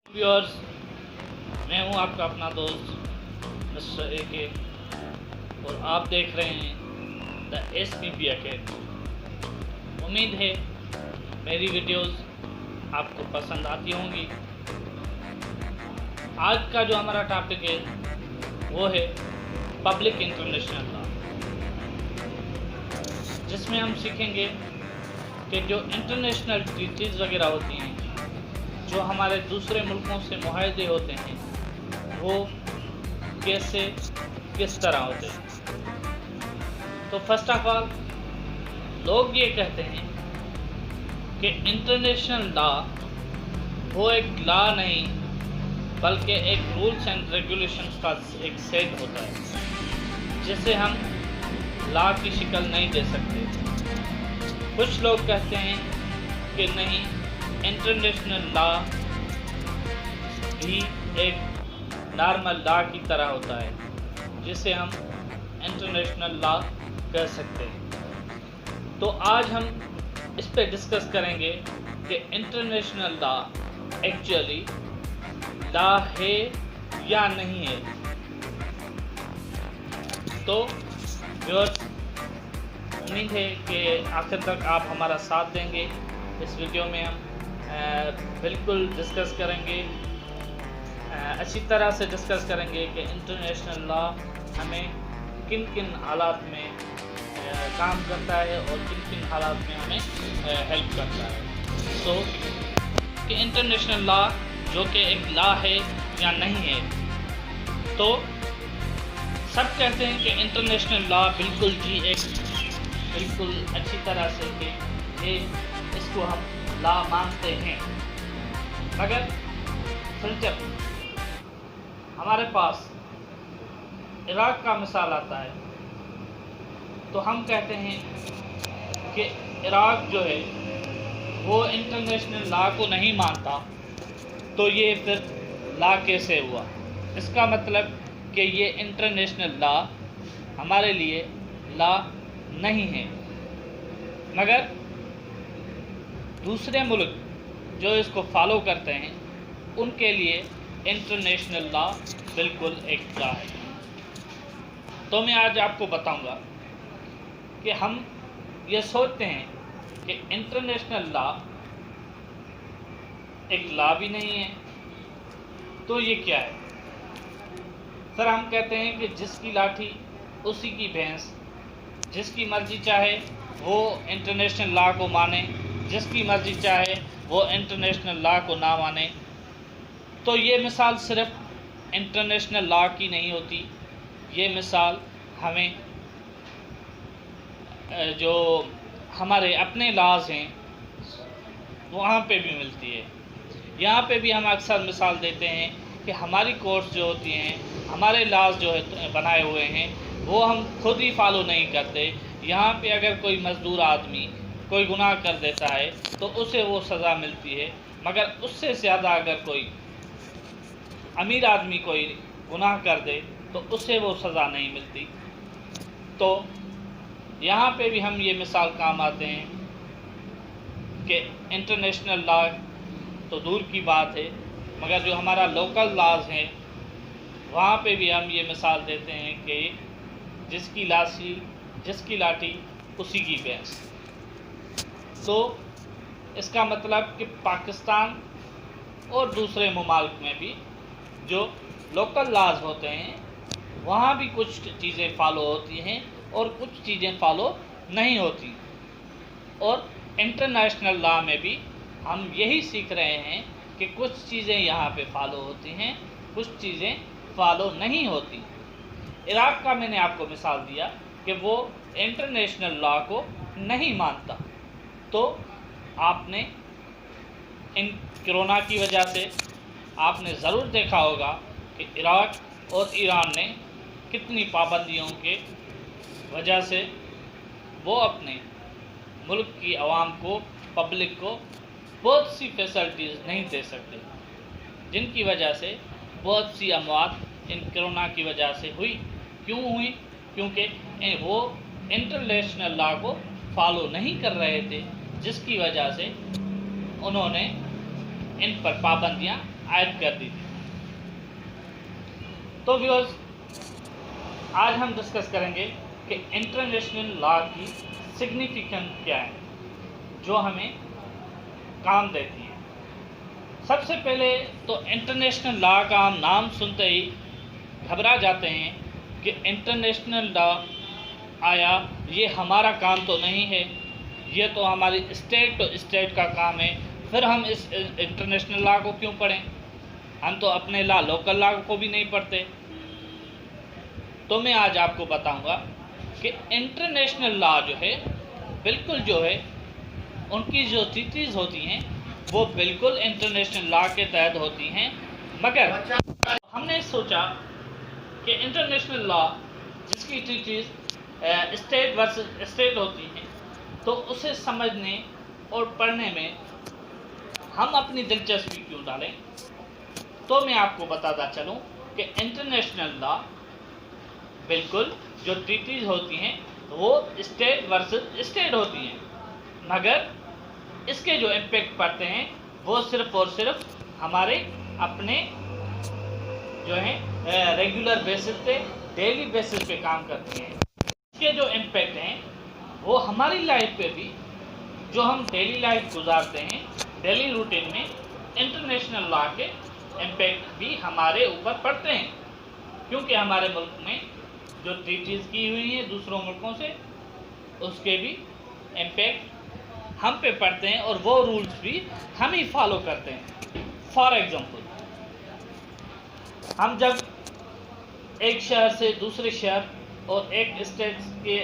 Viewers, मैं हूं आपका अपना दोस्त मिस्टर AK और आप देख रहे हैं द SPP अकेडमी। उम्मीद है मेरी वीडियोस आपको पसंद आती होंगी। आज का जो हमारा टॉपिक है वो है पब्लिक इंटरनेशनल लॉ, जिसमें हम सीखेंगे कि जो इंटरनेशनल ट्रीटीज़ वगैरह होती हैं, जो हमारे दूसरे मुल्कों से मुआहदे होते हैं, वो कैसे किस तरह होते हैं। तो फर्स्ट ऑफ ऑल लोग ये कहते हैं कि इंटरनेशनल लॉ वो एक लॉ नहीं बल्कि एक रूल्स एंड रेगुलेशंस का एक सेट होता है जिसे हम लॉ की शक्ल नहीं दे सकते। कुछ लोग कहते हैं कि नहीं, इंटरनेशनल लॉ भी एक नॉर्मल लॉ की तरह होता है जिसे हम इंटरनेशनल लॉ कह सकते हैं। तो आज हम इस पे डिस्कस करेंगे कि इंटरनेशनल लॉ एक्चुअली लॉ है या नहीं है। तो व्यूअर्स, उम्मीद है कि आखिर तक आप हमारा साथ देंगे। इस वीडियो में हम बिल्कुल डिस्कस करेंगे, अच्छी तरह से डिस्कस करेंगे कि इंटरनेशनल लॉ हमें किन किन हालात में काम करता है और किन किन हालात में हमें हेल्प करता है। तो कि इंटरनेशनल लॉ जो कि एक लॉ है या नहीं है। तो सब कहते हैं कि इंटरनेशनल लॉ बिल्कुल जी एक बिल्कुल अच्छी तरह से कि इसको हम लॉ मानते हैं, मगर फिर जब हमारे पास इराक़ का मिसाल आता है तो हम कहते हैं कि इराक़ जो है वो इंटरनेशनल लॉ को नहीं मानता। तो ये फिर लॉ कैसे हुआ? इसका मतलब कि ये इंटरनेशनल लॉ हमारे लिए लॉ नहीं है, मगर दूसरे मुल्क जो इसको फॉलो करते हैं उनके लिए इंटरनेशनल लॉ बिल्कुल एक लॉ है। तो मैं आज आपको बताऊंगा कि हम ये सोचते हैं कि इंटरनेशनल लॉ एक लॉ भी नहीं है, तो ये क्या है? सर, हम कहते हैं कि जिसकी लाठी उसी की भैंस, जिसकी मर्जी चाहे वो इंटरनेशनल लॉ को माने, जिसकी मर्जी चाहे वो इंटरनेशनल लॉ को ना माने। तो ये मिसाल सिर्फ इंटरनेशनल लॉ की नहीं होती, ये मिसाल हमें जो हमारे अपने लॉज हैं वहाँ पे भी मिलती है। यहाँ पे भी हम अक्सर मिसाल देते हैं कि हमारी कोर्ट्स जो होती हैं, हमारे लॉज जो है बनाए हुए हैं, वो हम खुद ही फॉलो नहीं करते। यहाँ पे अगर कोई मज़दूर आदमी कोई गुनाह कर देता है तो उसे वो सज़ा मिलती है, मगर उससे ज़्यादा अगर कोई अमीर आदमी कोई गुनाह कर दे तो उसे वो सज़ा नहीं मिलती। तो यहाँ पे भी हम ये मिसाल काम आते हैं कि इंटरनेशनल लॉ तो दूर की बात है, मगर जो हमारा लोकल लॉज हैं वहाँ पे भी हम ये मिसाल देते हैं कि जिसकी लाठी उसी की भैंस। तो इसका मतलब कि पाकिस्तान और दूसरे ममालिक में भी जो लोकल लॉज होते हैं वहाँ भी कुछ चीज़ें फॉलो होती हैं और कुछ चीज़ें फॉलो नहीं होती। और इंटरनेशनल लॉ में भी हम यही सीख रहे हैं कि कुछ चीज़ें यहाँ पे फॉलो होती हैं, कुछ चीज़ें फॉलो नहीं होती। इराक़ का मैंने आपको मिसाल दिया कि वो इंटरनेशनल लॉ को नहीं मानता। तो आपने इन कोरोना की वजह से आपने ज़रूर देखा होगा कि इराक़ और ईरान ने कितनी पाबंदियों के वजह से वो अपने मुल्क की आवाम को, पब्लिक को बहुत सी फैसिलिटीज़ नहीं दे सकते, जिनकी वजह से बहुत सी अमवात इन कोरोना की वजह से हुई। क्यों हुई? क्योंकि वो इंटरनेशनल लॉ को फॉलो नहीं कर रहे थे, जिसकी वजह से उन्होंने इन पर पाबंदियां ऐड कर दी थी। तो व्यूअर्स, आज हम डिस्कस करेंगे कि इंटरनेशनल लॉ की सिग्निफिकेंस क्या है जो हमें काम देती है। सबसे पहले तो इंटरनेशनल लॉ का हम नाम सुनते ही घबरा जाते हैं कि इंटरनेशनल लॉ आया, ये हमारा काम तो नहीं है, ये तो हमारी स्टेट टू स्टेट का काम है, फिर हम इस इंटरनेशनल लॉ को क्यों पढ़ें, हम तो अपने लॉ लोकल लॉ को भी नहीं पढ़ते। तो मैं आज आपको बताऊंगा कि इंटरनेशनल लॉ जो है बिल्कुल जो है उनकी जो ट्रीटीज़ होती हैं वो बिल्कुल इंटरनेशनल लॉ के तहत होती हैं, मगर हमने सोचा कि इंटरनेशनल लॉ जिसकी ट्रीटीज़ स्टेट वर्सेस स्टेट होती हैं, तो उसे समझने और पढ़ने में हम अपनी दिलचस्पी क्यों डालें। तो मैं आपको बताता चलूं कि इंटरनेशनल लॉ बिल्कुल जो ट्रीटीज़ होती हैं वो स्टेट वर्सेस स्टेट होती हैं, मगर इसके जो इम्पैक्ट पड़ते हैं वो सिर्फ और सिर्फ हमारे अपने जो है रेगुलर बेसिस पे, डेली बेसिस पे काम करती हैं। इसके जो इम्पैक्ट हैं वो हमारी लाइफ पे भी, जो हम डेली लाइफ गुजारते हैं, डेली रूटीन में इंटरनेशनल लॉ के इम्पैक्ट भी हमारे ऊपर पड़ते हैं, क्योंकि हमारे मुल्क में जो ट्रीटीज़ की हुई हैं दूसरों मुल्कों से, उसके भी इम्पैक्ट हम पे पड़ते हैं और वो रूल्स भी हम ही फॉलो करते हैं। फॉर एग्जांपल, हम जब एक शहर से दूसरे शहर और एक स्टेट के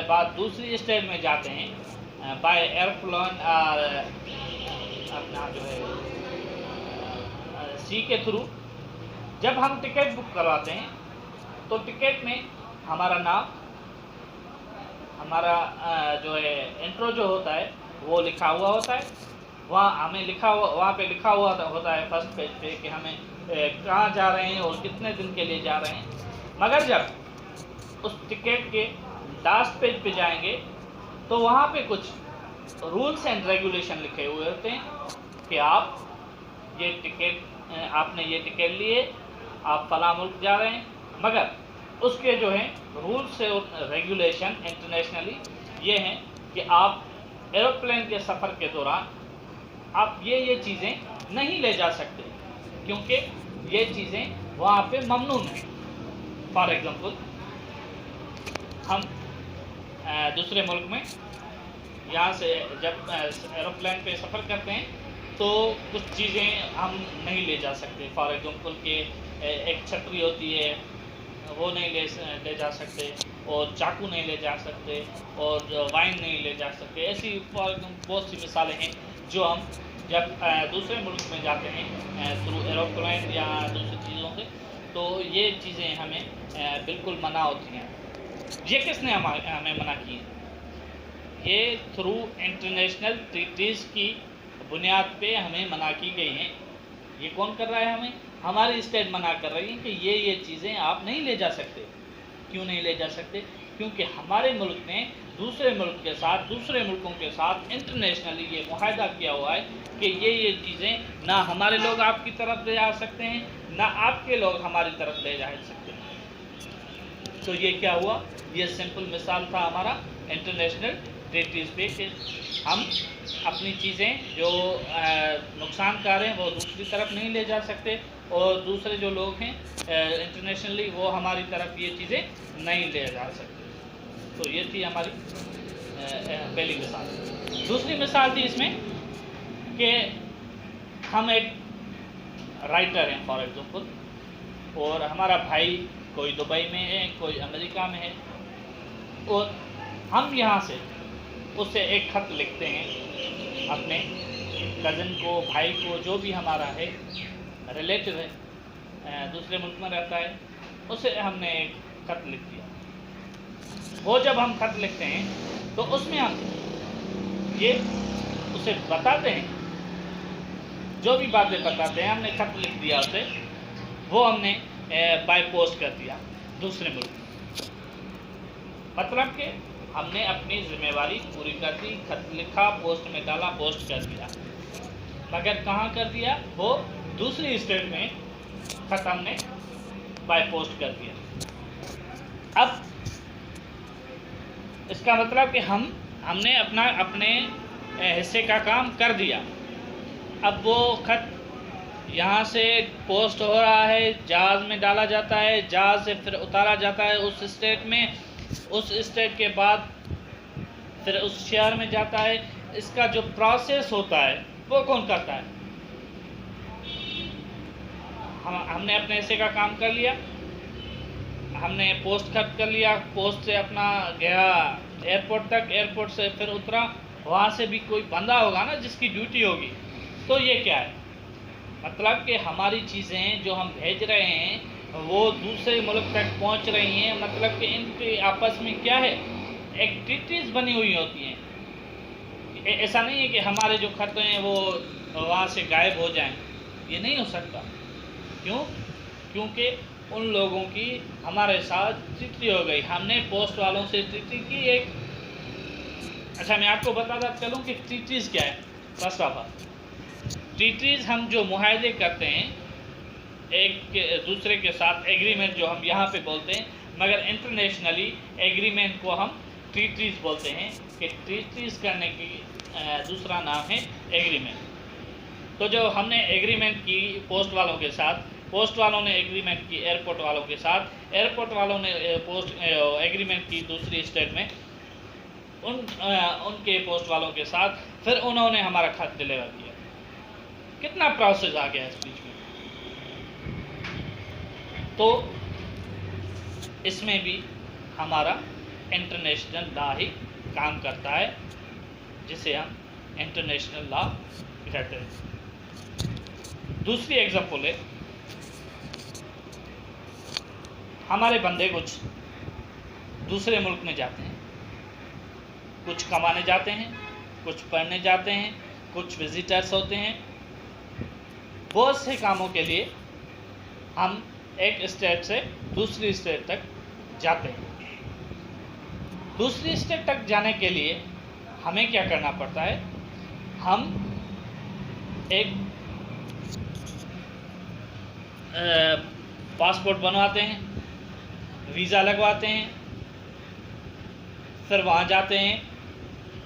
बाद दूसरी स्टेट में जाते हैं बाय एयरप्लेन और अपना जो है सी के थ्रू, जब हम टिकट बुक करवाते हैं तो टिकट में हमारा नाम, हमारा जो है इंट्रो जो होता है वो लिखा हुआ होता है। वहाँ हमें लिखा हुआ, वहाँ पे लिखा हुआ होता है फर्स्ट पेज पे कि हमें कहाँ जा रहे हैं और कितने दिन के लिए जा रहे हैं। मगर जब उस टिकट के लास्ट पेज पे जाएंगे तो वहाँ पे कुछ रूल्स एंड रेगुलेशन लिखे हुए होते हैं कि आप ये टिकट, आपने ये टिकट लिए, आप फला मुल्क जा रहे हैं, मगर उसके जो हैं रूल्स और रेगुलेशन इंटरनेशनली ये हैं कि आप एरोप्लेन के सफ़र के दौरान आप ये चीज़ें नहीं ले जा सकते, क्योंकि ये चीज़ें वहाँ पे ममनून हैं। फॉर एग्जांपल, हम दूसरे मुल्क में यहाँ से जब एरोप्लेन पे सफ़र करते हैं तो कुछ चीज़ें हम नहीं ले जा सकते। फॉर एग्जांपल कि एक छतरी होती है वो नहीं ले जा सकते, और चाकू नहीं ले जा सकते, और वाइन नहीं ले जा सकते। ऐसी बहुत सी मिसालें हैं जो हम जब दूसरे मुल्क में जाते हैं थ्रू एरोप्लेन या दूसरी चीज़ों से, तो ये चीज़ें हमें बिल्कुल मना होती हैं। ये किसने हमें मना की है? ये थ्रू इंटरनेशनल ट्रीटीज़ की बुनियाद पे हमें मना की गई हैं। ये कौन कर रहा है? हमें हमारी स्टेट मना कर रही है कि ये चीज़ें आप नहीं ले जा सकते। क्यों नहीं ले जा सकते? क्योंकि हमारे मुल्क ने दूसरे मुल्क के साथ, दूसरे मुल्कों के साथ इंटरनेशनली ये मुआहदा किया हुआ है कि ये चीज़ें ना हमारे लोग आपकी तरफ ले जा सकते हैं, ना आपके लोग हमारी तरफ ले जा सकते हैं। तो ये क्या हुआ? ये सिंपल मिसाल था हमारा इंटरनेशनल ट्रीटीज़ पे कि हम अपनी चीज़ें जो नुकसानकार हैं वो दूसरी तरफ नहीं ले जा सकते, और दूसरे जो लोग हैं इंटरनेशनली वो हमारी तरफ ये चीज़ें नहीं ले जा सकते। तो ये थी हमारी पहली मिसाल। दूसरी मिसाल थी इसमें कि हम एक राइटर हैं फॉर एग्जांपल, और हमारा भाई कोई दुबई में है, कोई अमेरिका में है, और हम यहाँ से उससे एक ख़त लिखते हैं अपने कज़न को, भाई को, जो भी हमारा है रिलेटिव है, दूसरे मुल्क में रहता है, उसे हमने एक ख़त लिख दिया। वो जब हम ख़त लिखते हैं तो उसमें हम ये उसे बताते हैं, जो भी बातें बताते हैं, हमने ख़त लिख दिया उसे, वो हमने बाय पोस्ट कर दिया दूसरे मुल्क। मतलब कि हमने अपनी जिम्मेवारी पूरी कर दी, खत लिखा, पोस्ट में डाला, पोस्ट कर दिया। मगर कहाँ कर दिया? वो दूसरी स्टेट में खत हमने बाय पोस्ट कर दिया। अब इसका मतलब कि हमने अपने हिस्से का काम कर दिया। अब वो खत यहाँ से पोस्ट हो रहा है, जहाज़ में डाला जाता है, जहाज़ से फिर उतारा जाता है उस स्टेट में, उस स्टेट के बाद फिर उस शहर में जाता है। इसका जो प्रोसेस होता है वो कौन करता है? हमने अपने हिस्से का काम कर लिया, हमने पोस्ट खत कर लिया, पोस्ट से अपना गया एयरपोर्ट तक, एयरपोर्ट से फिर उतरा, वहाँ से भी कोई बंदा होगा ना जिसकी ड्यूटी होगी। तो ये क्या है? मतलब कि हमारी चीज़ें जो हम भेज रहे हैं वो दूसरे मुल्क तक पहुंच रही हैं। मतलब कि इनके आपस में क्या है, एक्टिविटीज़ बनी हुई होती हैं। ऐसा नहीं है कि हमारे जो खत हैं वो वहाँ से गायब हो जाएं, ये नहीं हो सकता। क्यों? क्योंकि उन लोगों की हमारे साथ ट्रीटी हो गई, हमने पोस्ट वालों से ट्रीटी की एक। अच्छा, मैं आपको बताता चलूँ कि ट्रीटीज़ क्या है। फर्स्ट ऑफ ऑल, ट्रीटीज़ हम जो मुआहदे करते हैं एक दूसरे के साथ, एग्रीमेंट जो हम यहाँ पे बोलते हैं, मगर इंटरनेशनली एग्रीमेंट को हम ट्रीटीज़ बोलते हैं कि ट्रीटीज़ करने की दूसरा नाम है एग्रीमेंट। तो जो हमने एग्रीमेंट की पोस्ट वालों के साथ, पोस्ट वालों ने एग्रीमेंट की एयरपोर्ट वालों के साथ, एयरपोर्ट वालों ने एग्रीमेंट की दूसरी स्टेट में उनके पोस्ट वालों के साथ, फिर उन्होंने हमारा खत डिलीवर किया। कितना प्रोसेस आ गया इस बीच में। तो इसमें भी हमारा इंटरनेशनल लॉ ही काम करता है, जिसे हम इंटरनेशनल लॉ कहते हैं। दूसरी एग्जांपल है, हमारे बंदे कुछ दूसरे मुल्क में जाते हैं, कुछ कमाने जाते हैं, कुछ पढ़ने जाते हैं, कुछ विजिटर्स होते हैं। बहुत से कामों के लिए हम एक स्टेट से दूसरी स्टेट तक जाते हैं। दूसरी स्टेट तक जाने के लिए हमें क्या करना पड़ता है? हम एक पासपोर्ट बनवाते हैं, वीज़ा लगवाते हैं, फिर वहाँ जाते हैं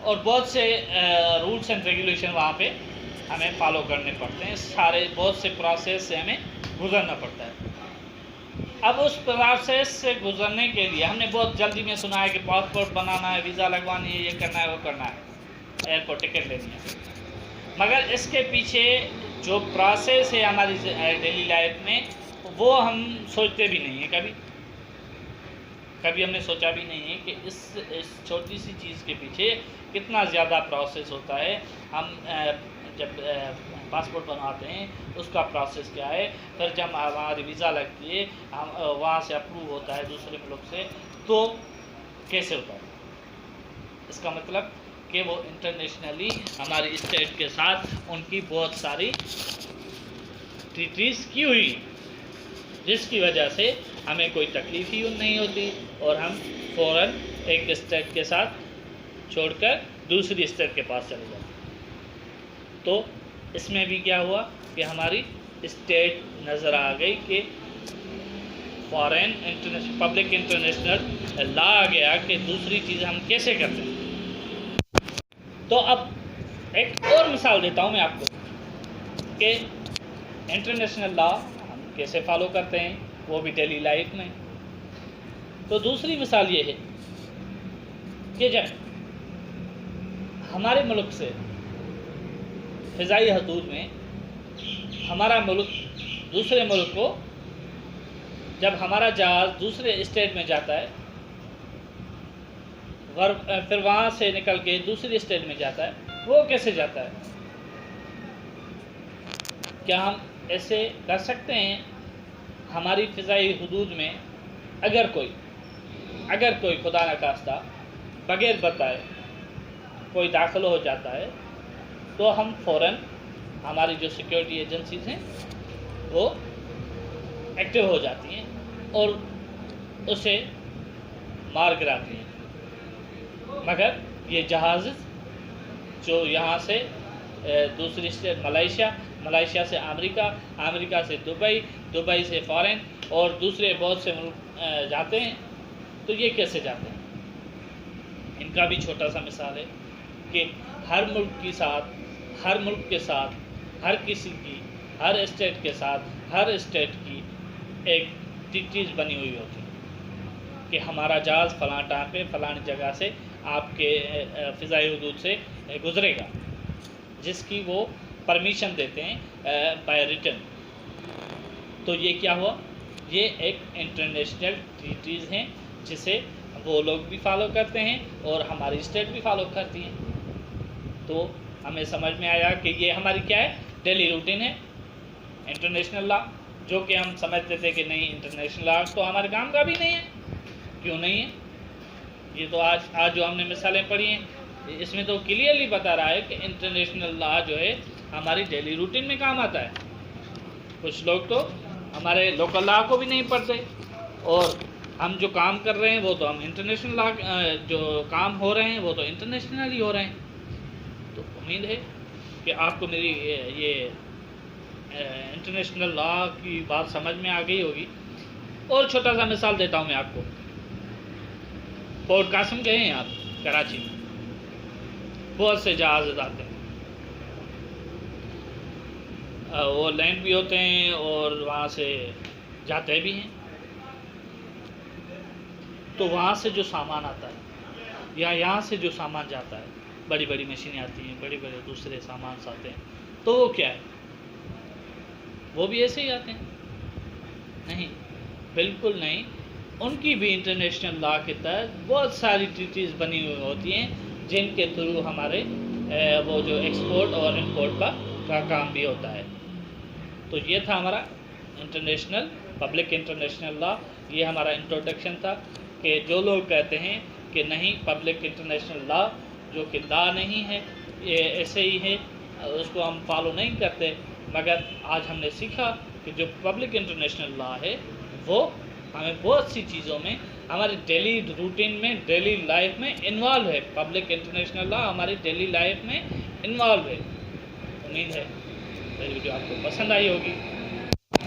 और बहुत से रूल्स एंड रेगुलेशन वहाँ पे हमें फॉलो करने पड़ते हैं। सारे बहुत से प्रोसेस से हमें गुजरना पड़ता है। अब उस प्रोसेस से गुजरने के लिए हमने बहुत जल्दी में सुना है कि पासपोर्ट बनाना है, वीज़ा लगवानी है, ये करना है, वो करना है, एयरपोर्ट टिकट लेनी है। मगर इसके पीछे जो प्रोसेस है हमारी डेली लाइफ में, वो हम सोचते भी नहीं हैं। कभी हमने सोचा भी नहीं है कि इस छोटी सी चीज़ के पीछे कितना ज़्यादा प्रोसेस होता है। हम जब पासपोर्ट बनवाते हैं उसका प्रोसेस क्या है, फिर जब हमारी वीज़ा लगती है, हम वहाँ से अप्रूव होता है दूसरे मुल्क से, तो कैसे होता है? इसका मतलब कि वो इंटरनेशनली हमारी स्टेट के साथ उनकी बहुत सारी ट्रीटीज़ की हुई, जिसकी वजह से हमें कोई तकलीफ ही नहीं होती और हम फ़ौरन एक स्टेट के साथ छोड़कर दूसरी स्टेट के पास चले जाते। तो इसमें भी क्या हुआ कि हमारी स्टेट नज़र आ गई कि foreign international public international law आ गया कि दूसरी चीज़ हम कैसे करते हैं। तो अब एक और मिसाल देता हूँ मैं आपको कि इंटरनेशनल लॉ हम कैसे फॉलो करते हैं, वो भी डेली लाइफ में। तो दूसरी मिसाल ये है कि जब हमारे मुल्क से फ़िज़ाई हदूद में हमारा मुल्क दूसरे मुल्क को, जब हमारा जहाज़ दूसरे स्टेट में जाता है, फिर वहाँ से निकल के दूसरी स्टेट में जाता है, वो कैसे जाता है? क्या हम ऐसे कर सकते हैं? हमारी फ़िज़ाई हदूद में अगर कोई खुदा न खास्ता बगैर बताए कोई दाखिल हो जाता है, तो हम फ़ौरन, हमारी जो सिक्योरिटी एजेंसीज़ हैं वो एक्टिव हो जाती हैं और उसे मार गिराती हैं। मगर ये जहाज़ जो यहाँ से दूसरी स्टेट मलेशिया मलेशिया से अमेरिका, अमेरिका से दुबई, दुबई से फ़ॉरेन और दूसरे बहुत से मुल्क जाते हैं। तो ये कैसे जाते हैं? इनका भी छोटा सा मिसाल है कि हर मुल्क के साथ, हर किसी की, हर स्टेट के साथ, हर स्टेट की एक चीज़ बनी हुई होती है कि हमारा जहाज़ फ़लाँ टाइम पे फ़लानी जगह से आपके फ़िज़ाई हदूद से गुज़रेगा, जिसकी वो परमिशन देते हैं बाय रिटन। तो ये क्या हुआ? ये एक इंटरनेशनल ट्रीटीज़ हैं जिसे वो लोग भी फॉलो करते हैं और हमारी स्टेट भी फॉलो करती हैं। तो हमें समझ में आया कि ये हमारी क्या है, डेली रूटीन है, इंटरनेशनल लॉ, जो कि हम समझते थे कि नहीं इंटरनेशनल लॉ तो हमारे काम का भी नहीं है। क्यों नहीं है? ये तो आज जो हमने मिसालें पढ़ी हैं इसमें तो क्लियरली बता रहा है कि इंटरनेशनल लॉ जो है हमारी डेली रूटीन में काम आता है। कुछ लोग तो हमारे लोकल लॉ को भी नहीं पढ़ते और हम जो काम कर रहे हैं वो तो हम इंटरनेशनल लॉ, जो काम हो रहे हैं वो तो इंटरनेशनल ही हो रहे हैं। तो उम्मीद है कि आपको मेरी ये इंटरनेशनल लॉ की बात समझ में आ गई होगी। और छोटा सा मिसाल देता हूँ मैं आपको। पोर्ट कासिम गए हैं आप, कराची में बहुत से जहाज़ आते हैं, वो लैंड भी होते हैं और वहाँ से जाते भी हैं। तो वहाँ से जो सामान आता है या यहाँ से जो सामान जाता है, बड़ी बड़ी मशीनें आती हैं, बड़े बड़े दूसरे सामान आते हैं, तो वो क्या है? वो भी ऐसे ही आते हैं? नहीं, बिल्कुल नहीं। उनकी भी इंटरनेशनल लॉ के तहत बहुत सारी ट्रीटीज़ बनी हुई होती हैं जिनके थ्रू हमारे वो जो एक्सपोर्ट और इंपोर्ट का काम भी होता है। तो ये था हमारा इंटरनेशनल पब्लिक इंटरनेशनल लॉ। ये हमारा इंट्रोडक्शन था कि जो लोग कहते हैं कि नहीं पब्लिक इंटरनेशनल लॉ जो कि लॉ नहीं है, ये ऐसे ही है, उसको हम फॉलो नहीं करते, मगर आज हमने सीखा कि जो पब्लिक इंटरनेशनल लॉ है वो हमें बहुत सी चीज़ों में हमारी डेली रूटीन में, डेली लाइफ में इन्वॉल्व है। पब्लिक इंटरनेशनल लॉ हमारी डेली लाइफ में इन्वॉल्व है। उम्मीद है मेरी वीडियो आपको पसंद आई होगी।